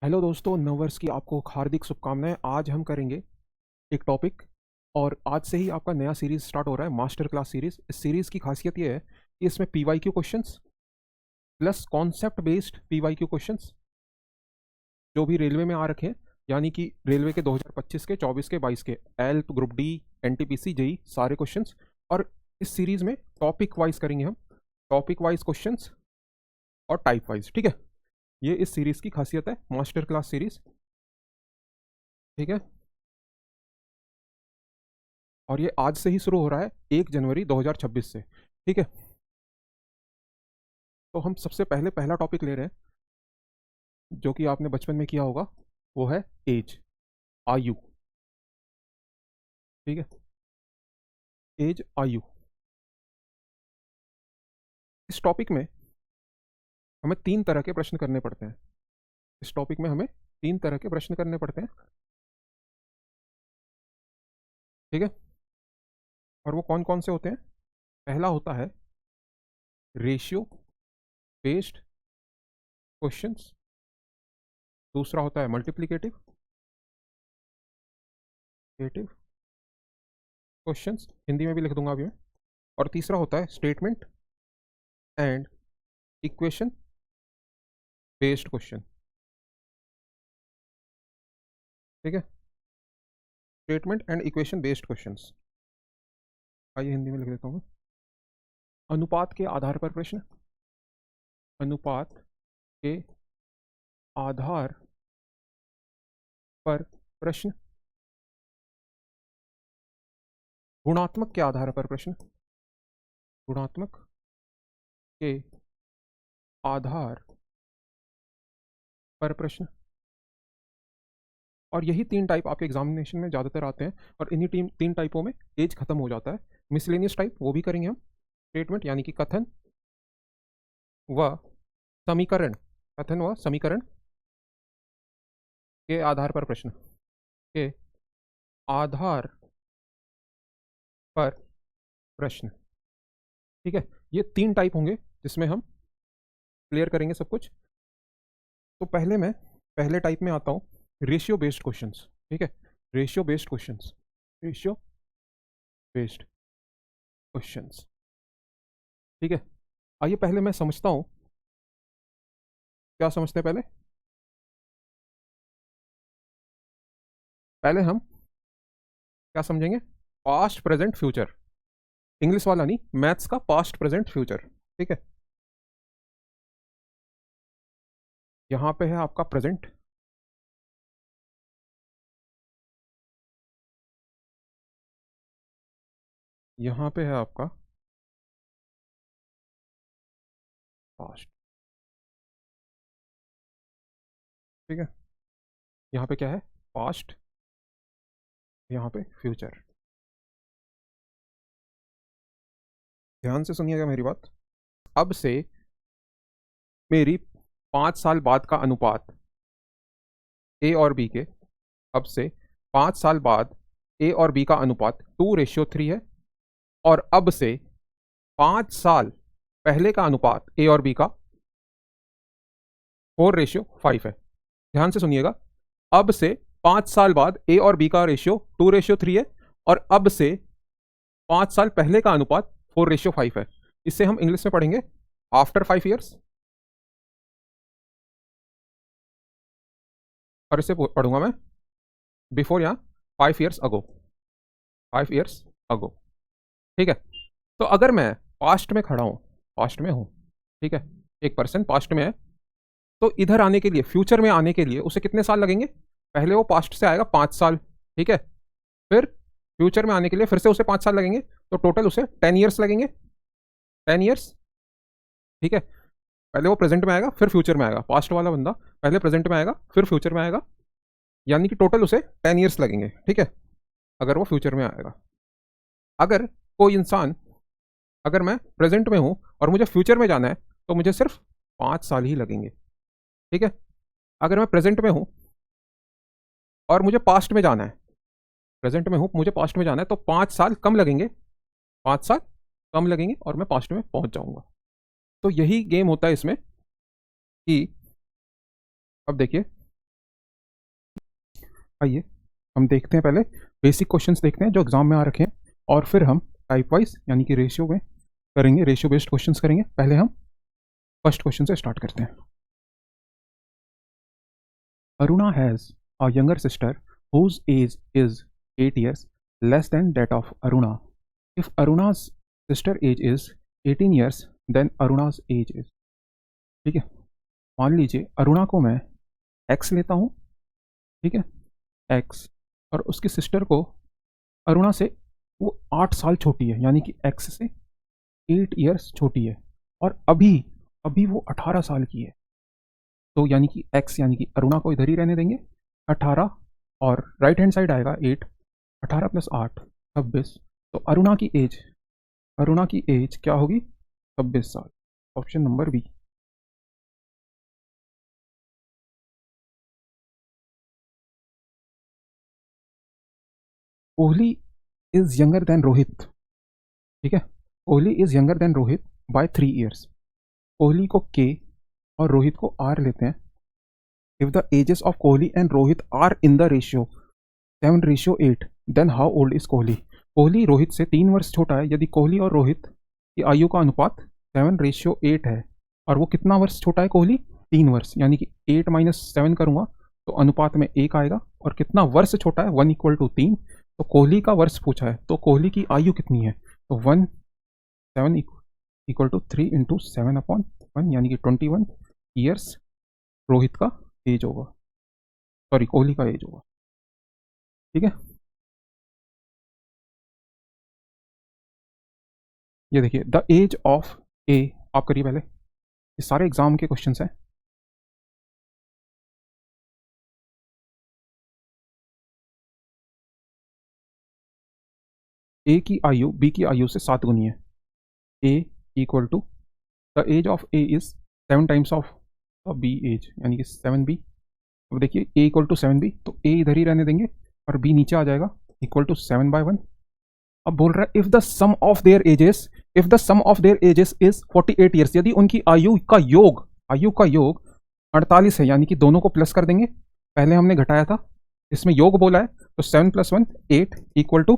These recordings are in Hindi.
हेलो दोस्तों, नववर्ष की आपको हार्दिक शुभकामनाएं। आज हम करेंगे एक टॉपिक, और आज से ही आपका नया सीरीज स्टार्ट हो रहा है, मास्टर क्लास सीरीज। इस सीरीज की खासियत ये है कि इसमें PYQ questions plus concept based PYQ questions जो भी रेलवे में आ रखे हैं, यानी कि रेलवे के 2025 के, 24 के, 22 के, एल्प, ग्रुप डी, एनटीपीसी, जेई, सारे क्वेश्चंस। और इस सीरीज में टॉपिक वाइज करेंगे हम, टॉपिक वाइज क्वेश्चंस और टाइप वाइज। ठीक है, ये इस सीरीज की खासियत है, मास्टर क्लास सीरीज। ठीक है, और ये आज से ही शुरू हो रहा है, 1 जनवरी 2026 से। ठीक है, तो हम सबसे पहले पहला टॉपिक ले रहे हैं, जो कि आपने बचपन में किया होगा, वो है एज, आयु। ठीक है, एज, आयु। इस टॉपिक में हमें 3 तरह के प्रश्न करने पड़ते हैं। इस टॉपिक में हमें 3 तरह के प्रश्न करने पड़ते हैं। ठीक है, और वो कौन कौन से होते हैं? पहला होता है रेशियो बेस्ड क्वेश्चंस, दूसरा होता है मल्टीप्लिकेटिव क्वेश्चंस, हिंदी में भी लिख दूंगा अभी मैं, और तीसरा होता है statement and equation based question. ठीक है, statement and equation based questions. आइए हिंदी में लिख देता हूँ। अनुपात के आधार पर प्रश्न, अनुपात के आधार पर प्रश्न, गुणात्मक के आधार पर प्रश्न, गुणात्मक के आधार पर प्रश्न। और यही 3 टाइप आपके एग्जामिनेशन में ज़्यादातर आते हैं, और इन्हीं 3 टाइपों में एज खत्म हो जाता है। मिसलेनियस टाइप वो भी करेंगे हम, स्टेटमेंट यानी कि कथन व समीकरण, कथन व समीकरण के आधार पर प्रश्न, के आधार पर प्रश्न। ठीक है, ये 3 टाइप होंगे जिसमें हम क्लियर करेंगे सब कुछ। तो पहले मैं पहले टाइप में आता हूँ, रेशियो बेस्ड क्वेश्चंस। ठीक है, ratio based questions, ratio based questions. ठीक है, आइए पहले मैं समझता हूँ, क्या समझते हैं पहले? पहले हम क्या समझेंगे? Past, present, future. इंग्लिश वाला नहीं, मैथ्स का पास्ट, प्रेजेंट, फ्यूचर। ठीक है, यहाँ पे है आपका प्रेजेंट, यहाँ पे है आपका पास्ट। ठीक है, यहाँ पे क्या है? पास्ट, यहाँ पे फ्यूचर। ध्यान से सुनिएगा मेरी बात। अब से मेरी 5 साल बाद का अनुपात ए और बी के, अब से 5 साल बाद ए और बी का अनुपात 2:3 है, और अब से 5 साल पहले का अनुपात ए और बी का 4:5 है। ध्यान से सुनिएगा, अब से 5 साल बाद ए और बी का रेशियो 2:3 है, और अब से 5 साल पहले का अनुपात 4:5 है। इससे हम इंग्लिश में पढ़ेंगे आफ्टर 5 ईयर्स, और इसे पढ़ूंगा मैं बिफोर या 5 ईयर्स अगो, 5 ईयर्स अगो। ठीक है, तो अगर मैं पास्ट में खड़ा हूं, पास्ट में हूं, ठीक है, एक पर्सन पास्ट में है, तो इधर आने के लिए, फ्यूचर में आने के लिए उसे कितने साल लगेंगे? पहले वो पास्ट से आएगा 5 साल, ठीक है, फिर फ्यूचर में आने के लिए फिर से उसे 5 साल लगेंगे, तो टोटल उसे 10 ईयर्स लगेंगे, 10 ईयर्स। ठीक है, पहले वो प्रेजेंट में आएगा फिर फ्यूचर में आएगा, पास्ट वाला बंदा पहले प्रेजेंट में आएगा फिर फ्यूचर में आएगा, यानी कि टोटल उसे 10 ईयर्स लगेंगे। ठीक है, अगर वो फ्यूचर में आएगा। अगर कोई इंसान, अगर मैं प्रेजेंट में हूं और मुझे फ्यूचर में जाना है, तो मुझे सिर्फ 5 साल ही लगेंगे। ठीक है, अगर मैं प्रेजेंट में हूं और मुझे पास्ट में जाना है, प्रेजेंट में हूं मुझे पास्ट में जाना है, तो 5 साल कम लगेंगे, 5 साल कम लगेंगे और मैं पास्ट में पहुंच जाऊंगा। तो यही गेम होता है इसमें, कि अब देखिए, आइए हम देखते हैं, पहले बेसिक क्वेश्चंस देखते हैं जो एग्जाम में आ रखे हैं, और फिर हम टाइप वाइज यानी कि रेशियो में करेंगे, रेशियो बेस्ड क्वेश्चंस करेंगे। पहले हम फर्स्ट क्वेश्चन से स्टार्ट करते हैं। Aruna has a younger sister whose age is 8 years less than that of Aruna. If Aruna's sister age is 18 years, then Aruna's age is, ठीक है। मान लीजिए अरुणा को मैं x लेता हूँ, ठीक है, x, और उसकी सिस्टर को, अरुणा से वो 8 साल छोटी है, यानी कि x से 8 ईयर्स छोटी है, और अभी अभी वो 18 साल की है। तो यानी कि x यानी कि अरुणा को इधर ही रहने देंगे 18, और राइट हैंड साइड आएगा 8, 18 + 8 26। तो अरुणा की एज क्या होगी? 26 साल। Option number B. Kohli is younger than Rohit, ठीक है, Kohli is younger than Rohit by 3 years. Kohli को के और रोहित को आर लेते हैं। If the ages of Kohli and Rohit are in the ratio 7:8, then how old is Kohli? Kohli Rohit से 3 वर्ष छोटा है। यदि कोहली और रोहित की आयु का अनुपात 7:8 है, और वो कितना वर्ष छोटा है कोहली? 3 वर्ष, यानी कि 8 - 7 करूंगा तो अनुपात में 1 आएगा, और कितना वर्ष छोटा है? 1 = 3। तो कोहली का वर्ष पूछा है, तो कोहली की आयु कितनी है? तो 7 = 3 × 7/1, यानी कि 21 ईयर्स रोहित का एज होगा, सॉरी कोहली का एज होगा, ठीक है। ये देखिए, द एज ऑफ ए, आप करिए पहले, ये सारे एग्जाम के क्वेश्चन हैं। ए की आयु बी की आयु से 7 गुनी है। A = the age of A is 7 times of B age, यानी कि 7b। अब देखिए ए = 7b, तो ए इधर ही रहने देंगे और बी नीचे आ जाएगा, = 7/1। अब बोल रहा है if the sum of their ages is 48 years, यदि उनकी आयु का योग 48 है, यानी कि दोनों को प्लस कर देंगे, पहले हमने घटाया था, इसमें योग बोला है, तो 7 + 1 8 =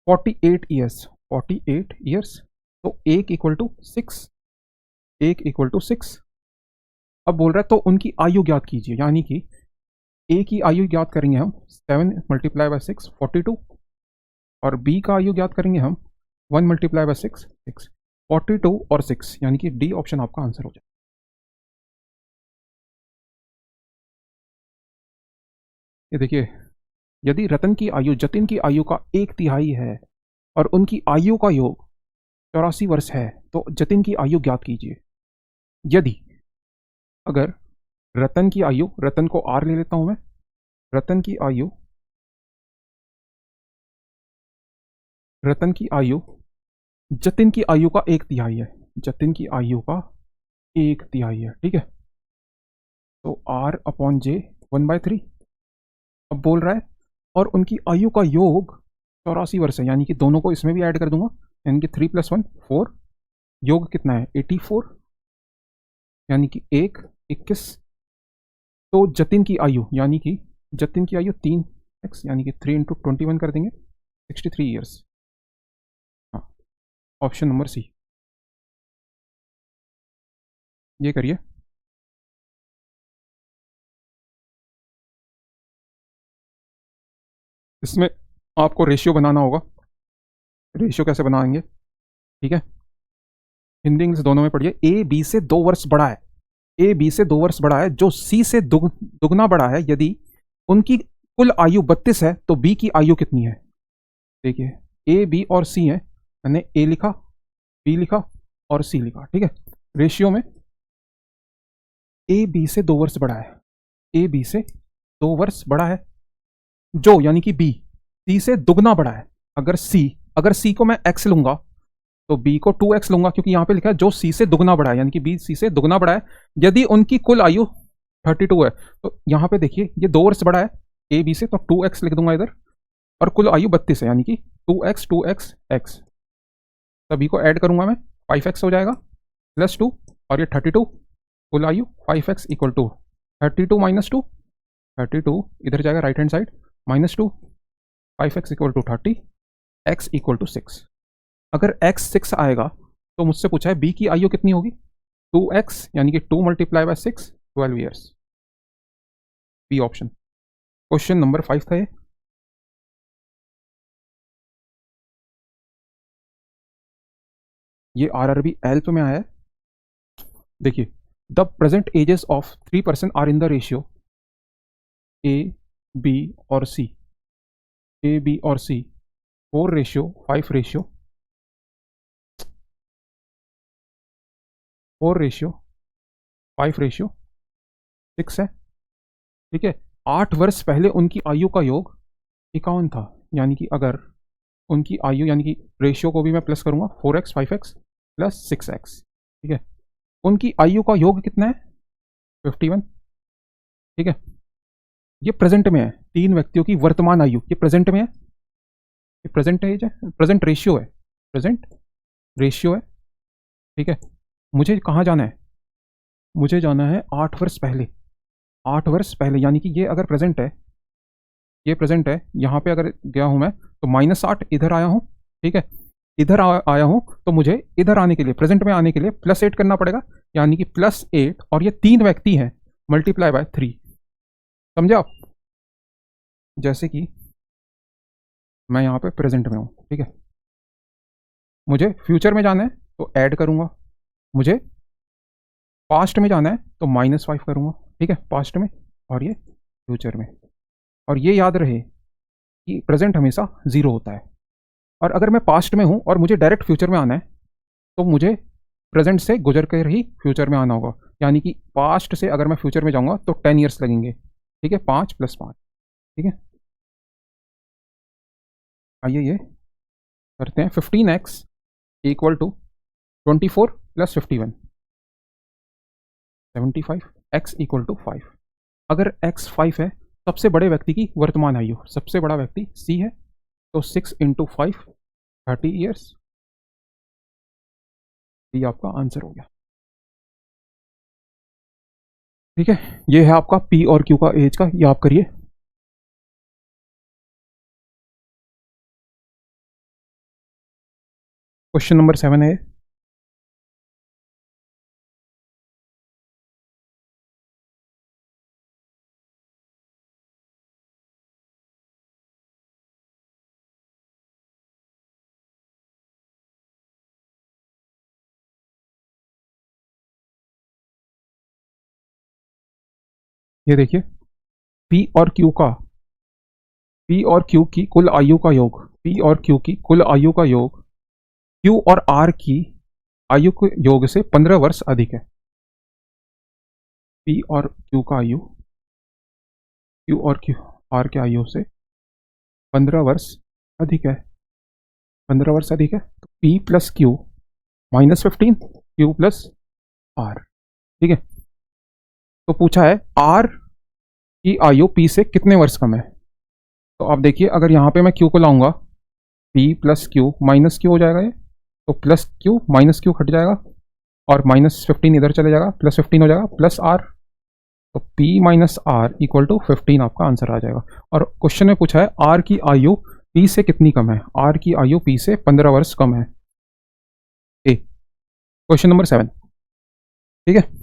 48 ईयर्स, 48 ईयर्स। तो 1 = 6। अब बोल रहा है तो उनकी आयु ज्ञात कीजिए, यानी कि ए की आयु ज्ञात करेंगे हम 7 × 6 42, और बी का आयु ज्ञात करेंगे हम 1 × 6 6, 42 और 6, यानी कि डी ऑप्शन आपका आंसर हो जाए। ये देखिए, यदि रतन की आयु जतिन की आयु का 1/3 है और उनकी आयु का योग 84 वर्ष है, तो जतिन की आयु ज्ञात कीजिए। यदि अगर रतन की आयु, रतन को आर ले लेता हूं मैं, रतन की आयु जतिन की आयु का 1/3 है, जतिन की आयु का 1/3 है, ठीक है। तो R/J 1/3। अब बोल रहा है और उनकी आयु का योग 84 वर्ष है, यानी कि दोनों को इसमें भी ऐड कर दूंगा, यानी कि 3 + 1 4, योग कितना है? 84, यानी कि 21। तो जतिन की आयु, यानी कि जतिन की आयु 3x, यानी कि 3 × 21 कर देंगे, 63 ईयर्स। हाँ, ऑप्शन नंबर सी, ये करिए। इसमें आपको रेशियो बनाना होगा। रेशियो कैसे बनाएंगे? ठीक है, हिंदी इंग्लिश दोनों में पढ़िए। ए बी से 2 वर्ष बड़ा है, ए बी से 2 वर्ष बड़ा है, जो सी से दुगना बड़ा है। यदि उनकी कुल आयु 32 है, तो बी की आयु कितनी है? देखिए, ए बी और सी है, मैंने ए लिखा, बी लिखा और सी लिखा, ठीक है। रेशियो में ए बी से 2 वर्ष बड़ा है, ए बी से 2 वर्ष बड़ा है, जो यानी कि बी सी से दुगना बड़ा है। अगर सी को मैं एक्स लूंगा तो बी को 2x लूंगा, क्योंकि यहां पे लिखा है जो सी से दुगना बड़ा है, यानी कि बी सी से दुगना बड़ा है। यदि उनकी कुल आयु 32 है, तो यहां पे देखिए ये 2 वर्ष बड़ा है ए बी से, तो 2x लिख दूंगा इधर, और कुल आयु 32 है, यानी कि 2x x, सभी को ऐड करूंगा मैं, 5x हो जाएगा +2, और ये 32, कुल आयु 5x = 32 - 2, 32 इधर जाएगा right hand side, -2, 5x equal to 30, x equal to 6। अगर x 6 आएगा तो मुझसे पूछा है b की आयु कितनी होगी, 2x यानी कि 2 multiply by 6, 12 years, B option. Question number 5 था ये आरआरबी हेल्प में आया है। देखिए, the present ages of 3 person are in the ratio A B और सी, ए बी और C 4 ratio 5 ratio 4 ratio 5 ratio 6 है। ठीक है, 8 वर्ष पहले उनकी आयु का योग 51 था, यानी कि अगर उनकी आयु यानी कि रेशियो को भी मैं प्लस करूंगा 4x 5x प्लस 6x। ठीक है, उनकी आयु का योग कितना है 51। ठीक है, ये प्रेजेंट में है, 3 व्यक्तियों की वर्तमान आयु, ये प्रेजेंट में है, ये प्रेजेंट एज है, प्रेजेंट रेशियो है, प्रेजेंट रेशियो है। ठीक है, मुझे कहाँ जाना है, मुझे जाना है 8 वर्ष पहले, 8 वर्ष पहले, यानी कि ये अगर प्रेजेंट है, ये प्रेजेंट है, यहाँ पे अगर गया हूँ मैं तो -8 इधर आया हूँ। ठीक है, इधर आया हूँ तो मुझे इधर आने के लिए, प्रेजेंट में आने के लिए +8 करना पड़ेगा, यानी कि +8, और ये 3 व्यक्ति हैं, मल्टीप्लाई बाय 3। समझे आप? जैसे कि मैं यहाँ पे प्रेजेंट में हूँ, ठीक है, मुझे फ्यूचर में जाना है तो ऐड करूँगा, मुझे पास्ट में जाना है तो -5 करूँगा। ठीक है, पास्ट में और ये फ्यूचर में। और ये याद रहे कि प्रेजेंट हमेशा 0 होता है, और अगर मैं पास्ट में हूँ और मुझे डायरेक्ट फ्यूचर में आना है तो मुझे प्रेजेंट से गुजर कर ही फ्यूचर में आना होगा, यानी कि पास्ट से अगर मैं फ्यूचर में जाऊँगा तो 10 ईयर्स लगेंगे। ठीक है, 5 + 5। ठीक है, आइए ये करते हैं। 15x equal to 24 + 51, 75, x equal to 5। अगर x 5 है, सबसे बड़े व्यक्ति की वर्तमान आयु, सबसे बड़ा व्यक्ति c है, तो 6 × 5 30 ईयर्स, ये आपका आंसर हो गया। ठीक है, ये है आपका p और q का एज का, ये आप करिए। क्वेश्चन नंबर 7 है, ये देखिए, p और q का, p और q की कुल आयु का योग, p और q की कुल आयु का योग q और r की आयु के योग से 15 वर्ष अधिक है। p और q का आयु q और r के आयु से 15 वर्ष अधिक है, 15 वर्ष अधिक है, तो p + q -15, q + r। ठीक है, तो पूछा है r की आयु p से कितने वर्ष कम है। तो आप देखिए, अगर यहाँ पे मैं q को लाऊंगा, p + q -q हो जाएगा, ये तो +q -q हट जाएगा, और -15 इधर चले जाएगा, +15 हो जाएगा, +r, तो p - r इक्वल टू 15 आपका आंसर आ जाएगा। और क्वेश्चन में पूछा है r की आयु p से कितनी कम है, r की आयु p से 15 वर्ष कम है। ए, क्वेश्चन नंबर 7। ठीक है।